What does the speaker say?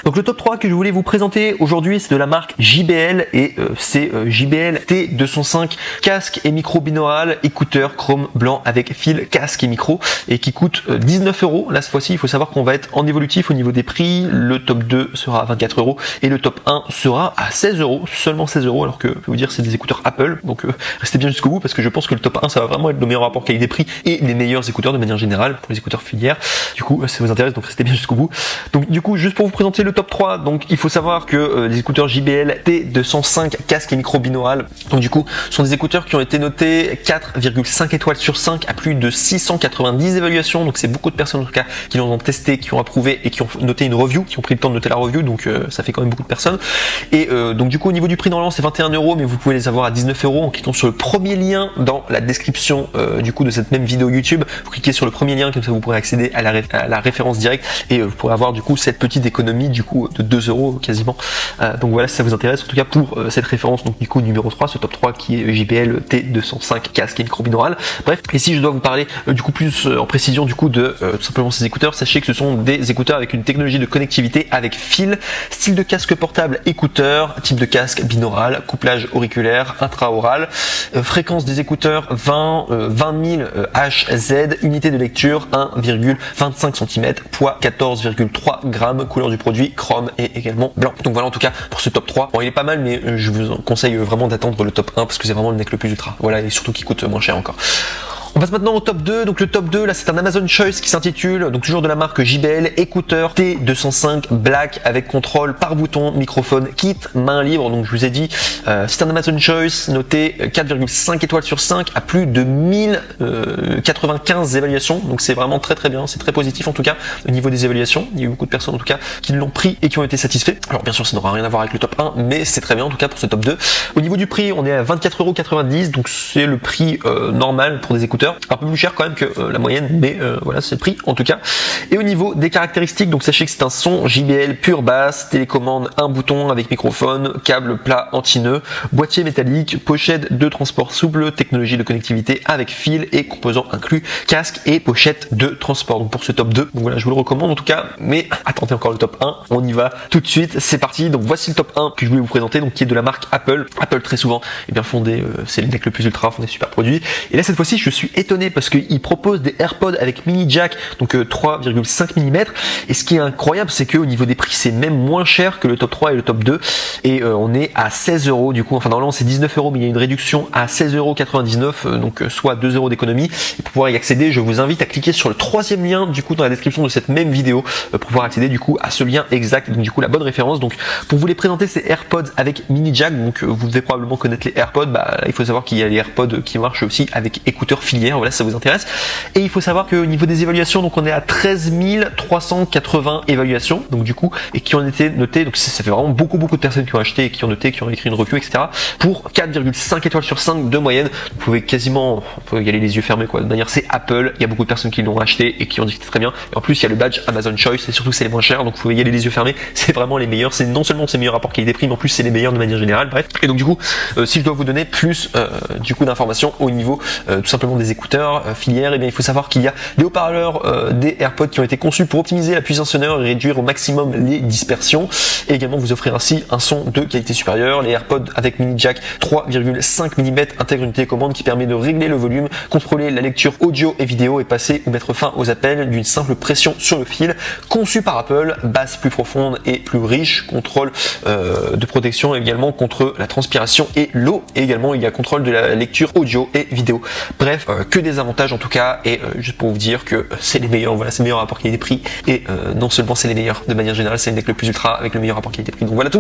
Donc le top 3 que je voulais vous présenter aujourd'hui, c'est de la marque JBL et c'est JBL T205 casque et micro binaural, écouteur chrome blanc avec fil casque et micro et qui coûte 19 €. Là cette fois-ci, il faut savoir qu'on va être en évolutif au niveau des prix. Le top 2 sera à 24 € et le top 1 sera à 16 €, seulement 16 €, alors que je vais vous dire c'est des écouteurs Apple. Donc restez bien jusqu'au bout parce que je pense que le top 1 ça va vraiment être le meilleur rapport qualité-prix et les meilleurs écouteurs de manière générale pour les écouteurs filières. Du coup ça vous intéresse, donc restez bien jusqu'au bout. Donc du coup juste pour vous présenter le top 3, donc il faut savoir que les écouteurs JBL T205 casque et micro binaural, donc du coup sont des écouteurs qui ont été notés 4,5 étoiles sur 5 à plus de 690 évaluations. Donc c'est beaucoup de personnes en tout cas qui l'ont testé, qui ont approuvé et qui ont noté une review, qui ont pris le temps de noter la review, donc ça fait quand même beaucoup de personnes. Et donc du coup au niveau du prix normalement c'est 21 €, mais vous pouvez les avoir à 19 € en cliquant sur le premier lien dans la description du coup de cette même vidéo YouTube. Vous cliquez sur le premier lien, comme ça vous pourrez accéder à la référence directe et vous pourrez avoir du coup cette petite économie du coup de 2 € quasiment. Donc voilà, si ça vous intéresse en tout cas pour cette référence, donc du coup numéro 3, ce top 3 qui est JBL T205 casque et micro binaural. Bref, et si je dois vous parler du coup plus en précision du coup de tout simplement ces écouteurs, sachez que ce sont des écouteurs avec une technologie de connectivité avec fil, style de casque portable écouteur, type de casque binaural, couplage auriculaire, intraoral, fréquence des écouteurs 20 000 Hz, unité de lecture 1,25 cm, poids 14,3 grammes, couleur du produit chrome et également blanc. Donc voilà en tout cas pour ce top 3. Bon, il est pas mal, mais je vous conseille vraiment d'attendre le top 1 parce que c'est vraiment le mec le plus ultra. Voilà, et surtout qui coûte moins cher encore. On passe maintenant au top 2, donc le top 2 là c'est un Amazon Choice qui s'intitule, donc toujours de la marque JBL, écouteur T205 Black avec contrôle par bouton, microphone, kit, main libre. Donc je vous ai dit, c'est un Amazon Choice noté 4,5 étoiles sur 5 à plus de 1095 évaluations, donc c'est vraiment très très bien, c'est très positif en tout cas au niveau des évaluations. Il y a eu beaucoup de personnes en tout cas qui l'ont pris et qui ont été satisfaits. Alors bien sûr ça n'aura rien à voir avec le top 1, mais c'est très bien en tout cas pour ce top 2. Au niveau du prix, on est à 24,90 €, donc c'est le prix normal pour des écouteurs. Un peu plus cher quand même que la moyenne, mais voilà c'est le prix en tout cas. Et au niveau des caractéristiques, donc sachez que c'est un son JBL pure basse, télécommande, un bouton avec microphone, câble plat anti-nœud, boîtier métallique, pochette de transport souple, technologie de connectivité avec fil et composants inclus, casque et pochette de transport. Donc pour ce top 2, donc voilà je vous le recommande en tout cas, mais attendez encore le top 1, on y va tout de suite, c'est parti. Donc voici le top 1 que je voulais vous présenter, donc qui est de la marque Apple. Apple très souvent est bien fondé, c'est les mecs le plus ultra, font des super produits. Et là cette fois-ci je suis étonné parce qu'il propose des AirPods avec mini jack, donc 3,5 mm. Et ce qui est incroyable, c'est qu'au niveau des prix, c'est même moins cher que le top 3 et le top 2. Et on est à 16 € du coup. Enfin, normalement, c'est 19 €, mais il y a une réduction à 16,99 €, donc soit 2 € d'économie. Et pour pouvoir y accéder, je vous invite à cliquer sur le troisième lien du coup dans la description de cette même vidéo pour pouvoir accéder du coup à ce lien exact. Donc du coup, la bonne référence. Donc pour vous les présenter, ces AirPods avec mini jack. Donc vous devez probablement connaître les AirPods. Bah, il faut savoir qu'il y a les AirPods qui marchent aussi avec écouteurs filières. Voilà, si ça vous intéresse. Et il faut savoir qu'au niveau des évaluations, donc on est à 13 380 évaluations, donc du coup, et qui ont été notées, donc ça fait vraiment beaucoup de personnes qui ont acheté et qui ont noté, qui ont écrit une review, etc. pour 4,5 étoiles sur 5 de moyenne. Vous pouvez quasiment, on peut y aller les yeux fermés quoi. De manière, c'est Apple, il y a beaucoup de personnes qui l'ont acheté et qui ont dit que c'était très bien. Et en plus, il y a le badge Amazon Choice et surtout c'est les moins chers, donc vous pouvez y aller les yeux fermés. C'est vraiment les meilleurs. C'est non seulement ces meilleurs rapports qualité-prix, mais en plus c'est les meilleurs de manière générale. Bref. Et donc du coup, si je dois vous donner plus du coup d'informations au niveau tout simplement des écouteurs filières, et bien il faut savoir qu'il y a des haut-parleurs des AirPods qui ont été conçus pour optimiser la puissance sonore et réduire au maximum les dispersions, et également vous offrir ainsi un son de qualité supérieure. Les AirPods avec mini jack 3,5 mm intègrent une télécommande qui permet de régler le volume, contrôler la lecture audio et vidéo et passer ou mettre fin aux appels d'une simple pression sur le fil. Conçu par Apple, basse plus profonde et plus riche, contrôle de protection également contre la transpiration et l'eau, et également il y a contrôle de la lecture audio et vidéo. Bref, que des avantages en tout cas, et juste pour vous dire que c'est les meilleurs, voilà, c'est le meilleur rapport qualité-prix, et non seulement c'est les meilleurs, de manière générale c'est le mec le plus ultra avec le meilleur rapport qualité-prix. Donc voilà tout.